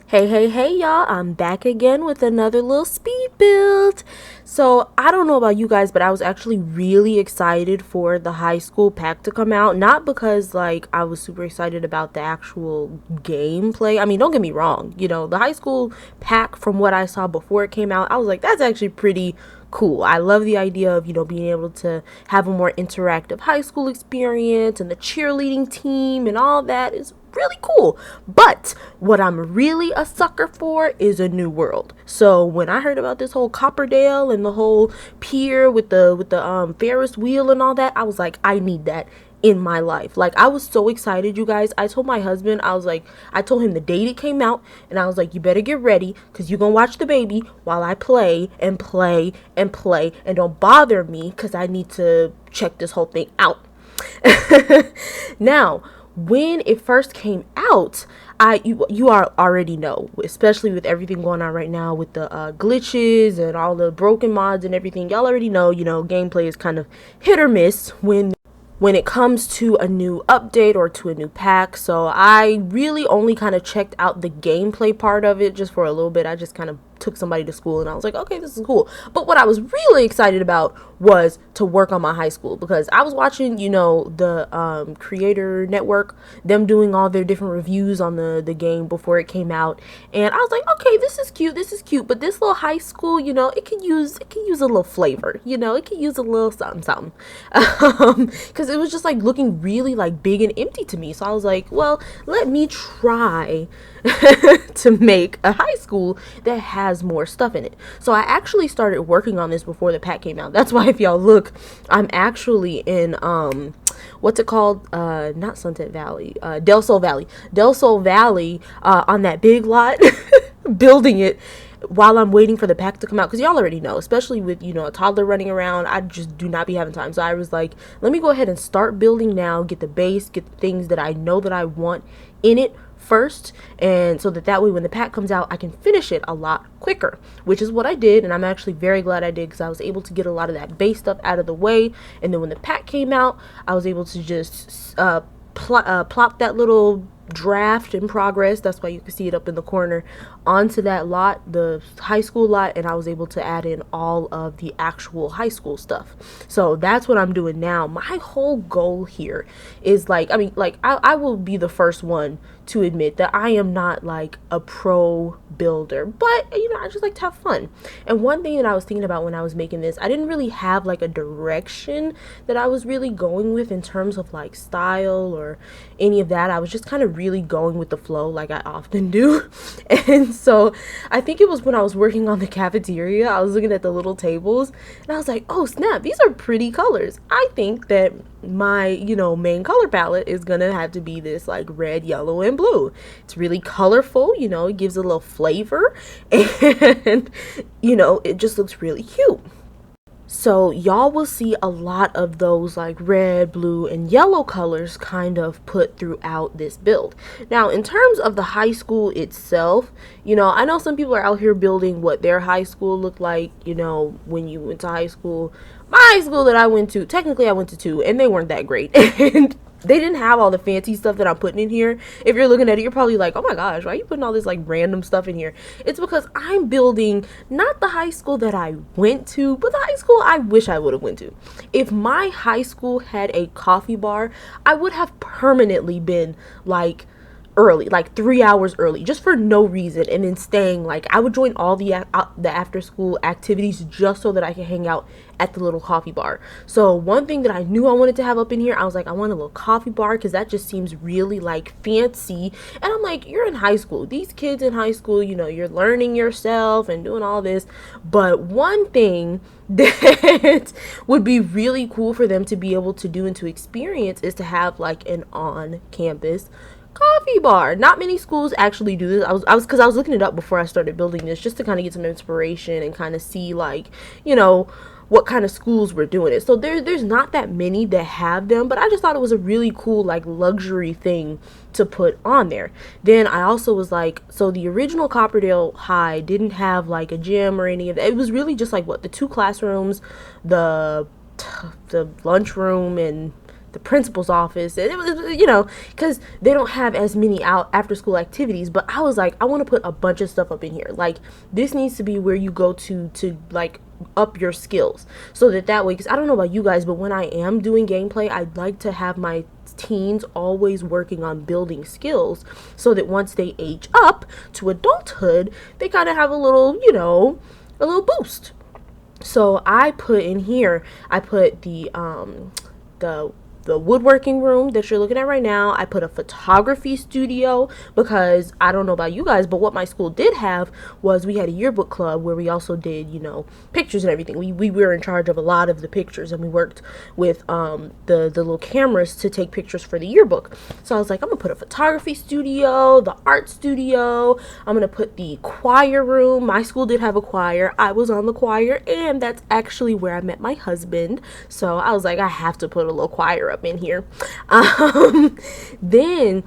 Hey, y'all, I'm back again with another little speed build. So, I don't know about you guys, but I was actually really excited for the high school pack to come out. Not because, like, I was super excited about the actual gameplay. I mean, don't get me wrong, the high school pack from what I saw before it came out, I was like, that's actually pretty cool. I love the idea of, being able to have a more interactive high school experience and the cheerleading team and all that is really cool. But what I'm really a sucker for is a new world. So when I heard about this whole Copperdale and the whole pier with the Ferris wheel and all that, I was like, I need that in my life. Like, I was so excited, you guys. I told my husband, I told him the date it came out, and I was like, you better get ready, because you're gonna watch the baby while I play and play and play, and don't bother me, because I need to check this whole thing out. Now, when it first came out, you are already know, especially with everything going on right now with the glitches and all the broken mods and everything. Y'all already know, gameplay is kind of hit or miss when it comes to a new update or to a new pack. So I really only kind of checked out the gameplay part of it just for a little bit. I just kind of took somebody to school and I was like, okay, this is cool. But what I was really excited about was to work on my high school, because I was watching, the creator network, them doing all their different reviews on the game before it came out, and I was like, okay, this is cute, but this little high school, it could use a little flavor, it could use a little something, because it was just like looking really like big and empty to me. So I was like, well, let me try to make a high school that has more stuff in it. So I actually started working on this before the pack came out. That's why if y'all look, I'm actually in what's it called, not Sunset Valley, Del Sol Valley, on that big lot building it while I'm waiting for the pack to come out, because y'all already know, especially with a toddler running around, I just do not be having time. So I was like, let me go ahead and start building now, get the base, get the things that I know that I want in it first, and so that way when the pack comes out I can finish it a lot quicker, which is what I did. And I'm actually very glad I did, because I was able to get a lot of that base stuff out of the way, and then when the pack came out I was able to just plop that little draft in progress, that's why you can see it up in the corner, onto that lot, the high school lot, and I was able to add in all of the actual high school stuff. So that's what I'm doing now. My whole goal here is I will be the first one to admit that I am not like a pro builder, but I just like to have fun. And one thing that I was thinking about when I was making this, I didn't really have like a direction that I was really going with in terms of like style or any of that. I was just kind of really going with the flow, like I often do. And so I think it was when I was working on the cafeteria, I was looking at the little tables and I was like, oh snap, these are pretty colors. I think that my main color palette is gonna have to be this like red, yellow, and blue. It's really colorful, it gives a little flavor, and it just looks really cute. So y'all will see a lot of those like red, blue, and yellow colors kind of put throughout this build. Now, in terms of the high school itself, I know some people are out here building what their high school looked like, when you went to high school. My high school that I went to, technically I went to two, and they weren't that great. And they didn't have all the fancy stuff that I'm putting in here. If you're looking at it, you're probably like, oh my gosh, why are you putting all this like random stuff in here? It's because I'm building not the high school that I went to, but the high school I wish I would have went to. If my high school had a coffee bar, I would have permanently been like early, like 3 hours early, just for no reason, and then staying, like I would join all the after school activities just so that I could hang out at the little coffee bar. So one thing that I knew I wanted to have up in here, I was like, I want a little coffee bar, because that just seems really like fancy. And I'm like, you're in high school, these kids in high school, you're learning yourself and doing all this, but one thing that would be really cool for them to be able to do and to experience is to have like an on-campus coffee bar. Not many schools actually do this. I was looking it up before I started building this, just to kind of get some inspiration and kind of see like, what kind of schools were doing it. So there's not that many that have them, but I just thought it was a really cool like luxury thing to put on there. Then I also was like, so the original Copperdale High didn't have like a gym or any of that. It was really just like the two classrooms, the lunchroom, and the principal's office, and it was, you know, because they don't have as many out after school activities. But I was like, I want to put a bunch of stuff up in here. Like, this needs to be where you go to like up your skills, so that way, because I don't know about you guys, but when I am doing gameplay, I'd like to have my teens always working on building skills, so that once they age up to adulthood, they kind of have a little, you know, a little boost. So I put in here, I put the woodworking room that you're looking at right now. I put a photography studio, because I don't know about you guys, but what my school did have was we had a yearbook club where we also did, you know, pictures and everything. We were in charge of a lot of the pictures, and we worked with the little cameras to take pictures for the yearbook. So I was like, I'm gonna put a photography studio, the art studio, I'm gonna put the choir room. My school did have a choir. I was on the choir, and that's actually where I met my husband. So I was like, I have to put a little choir up in here. Then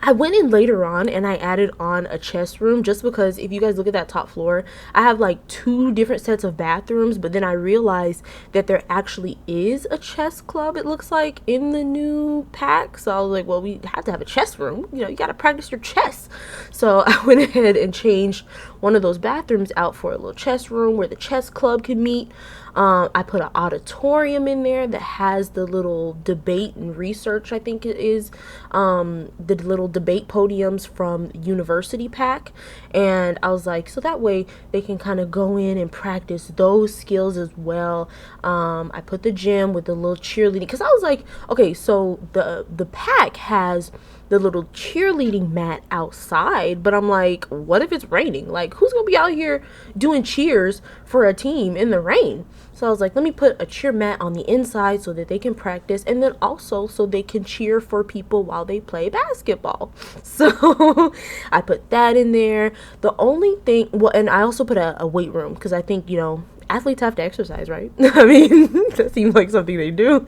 I went in later on and I added on a chess room, just because if you guys look at that top floor, I have like 2 different sets of bathrooms, but then I realized that there actually is a chess club, it looks like, in the new pack. So I was like, well, we have to have a chess room, you know, you got to practice your chess. So I went ahead and changed one of those bathrooms out for a little chess room where the chess club can meet. I put an auditorium in there that has the little debate and research, I think it is, the little debate podiums from University Pack. And I was like, so that way they can kind of go in and practice those skills as well. I put the gym with the little cheerleading, because I was like, okay, so the pack has the little cheerleading mat outside, but I'm like, what if it's raining? Like, who's gonna be out here doing cheers for a team in the rain? So I was like, let me put a cheer mat on the inside so that they can practice, and then also so they can cheer for people while they play basketball. So I put that in there. The only thing, well, and I also put a weight room, because I think, you know, athletes have to exercise, right? I mean, that seems like something they do.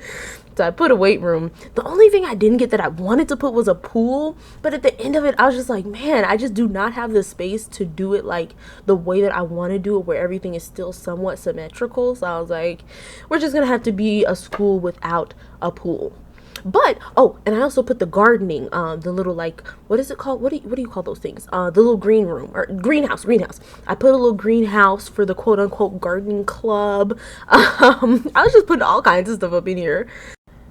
So I put a weight room. The only thing I didn't get that I wanted to put was a pool, but at the end of it, I was just like, man, I just do not have the space to do it like the way that I want to do it, where everything is still somewhat symmetrical. So I was like, we're just gonna have to be a school without a pool. But oh, and I also put the gardening, the little, like, what is it called? What do you call those things? The little green room, or greenhouse. I put a little greenhouse for the quote unquote gardening club. I was just putting all kinds of stuff up in here.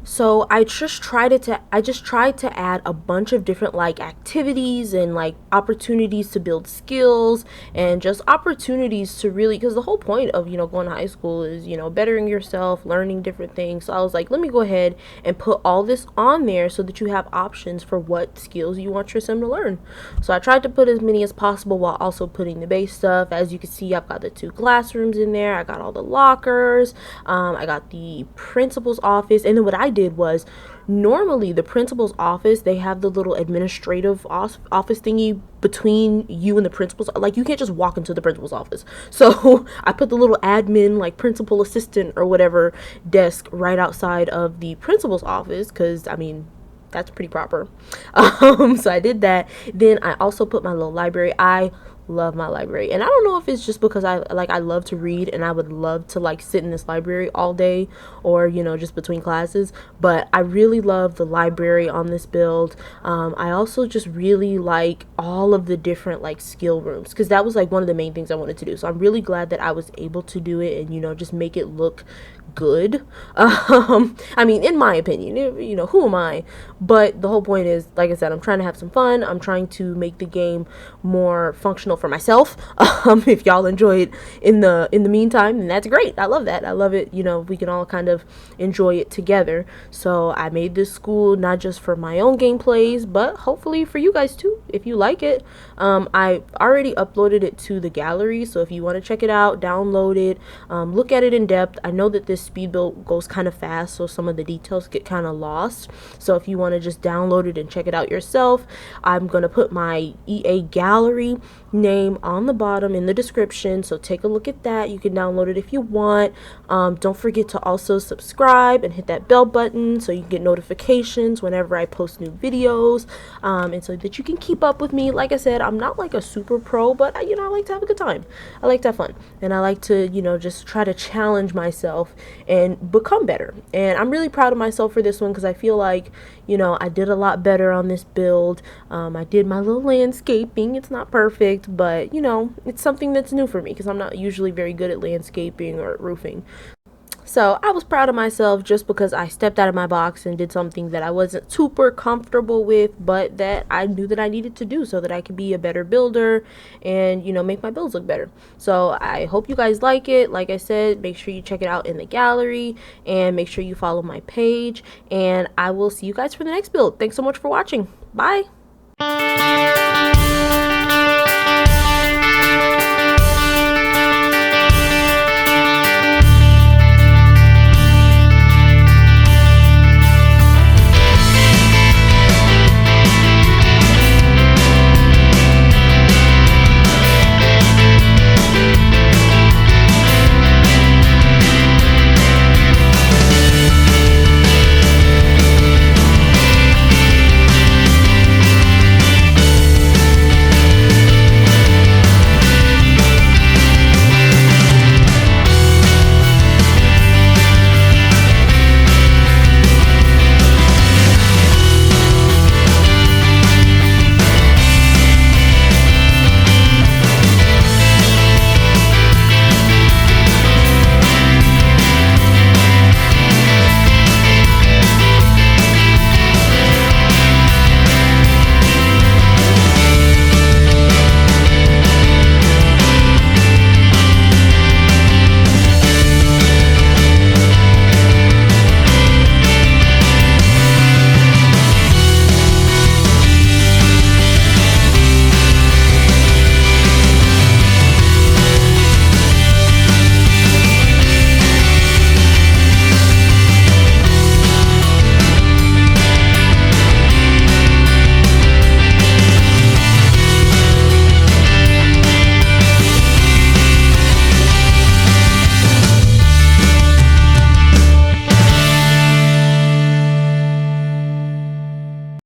So I just tried to add a bunch of different like activities and like opportunities to build skills, and just opportunities to really, because the whole point of, you know, going to high school is, you know, bettering yourself, learning different things. So I was like, let me go ahead and put all this on there so that you have options for what skills you want your sim to learn. So I tried to put as many as possible while also putting the base stuff. As you can see, I've got the 2 classrooms in there. I got all the lockers. I got the principal's office. And then what I did was, normally the principal's office, they have the little administrative office thingy between you and the principal's, like, you can't just walk into the principal's office. So I put the little admin, like principal assistant or whatever, desk right outside of the principal's office, because I mean, that's pretty proper. So I did that. Then I also put my little library. I love my library, and I don't know if it's just because I love to read, and I would love to like sit in this library all day, or, you know, just between classes, but I really love the library on this build. I also just really like all of the different like skill rooms, because that was like one of the main things I wanted to do. So I'm really glad that I was able to do it and, you know, just make it look good. I mean, in my opinion, you know, who am I? But the whole point is, like I said, I'm trying to have some fun. I'm trying to make the game more functional for myself. If y'all enjoy it in the meantime, then that's great. I love that. I love it. You know, we can all kind of enjoy it together. So I made this school not just for my own gameplays, but hopefully for you guys too, if you like it. I already uploaded it to the gallery, so if you want to check it out, download it, look at it in depth. I know that this speed build goes kind of fast, so some of the details get kind of lost. So if you want to just download it and check it out yourself, I'm gonna put my EA gallery name on the bottom in the description, so take a look at that. You can download it if you want. Don't forget to also subscribe and hit that bell button so you can get notifications whenever I post new videos, and so that you can keep up with me. Like I said, I'm not like a super pro, but I like to have a good time. I like to have fun, and I like to just try to challenge myself and become better. And I'm really proud of myself for this one because I feel like I did a lot better on this build. I did my little landscaping. It's not perfect, but it's something that's new for me because I'm not usually very good at landscaping or roofing. So I was proud of myself just because I stepped out of my box and did something that I wasn't super comfortable with, but that I knew that I needed to do so that I could be a better builder and, make my builds look better. So I hope you guys like it. Like I said, make sure you check it out in the gallery and make sure you follow my page. And I will see you guys for the next build. Thanks so much for watching. Bye.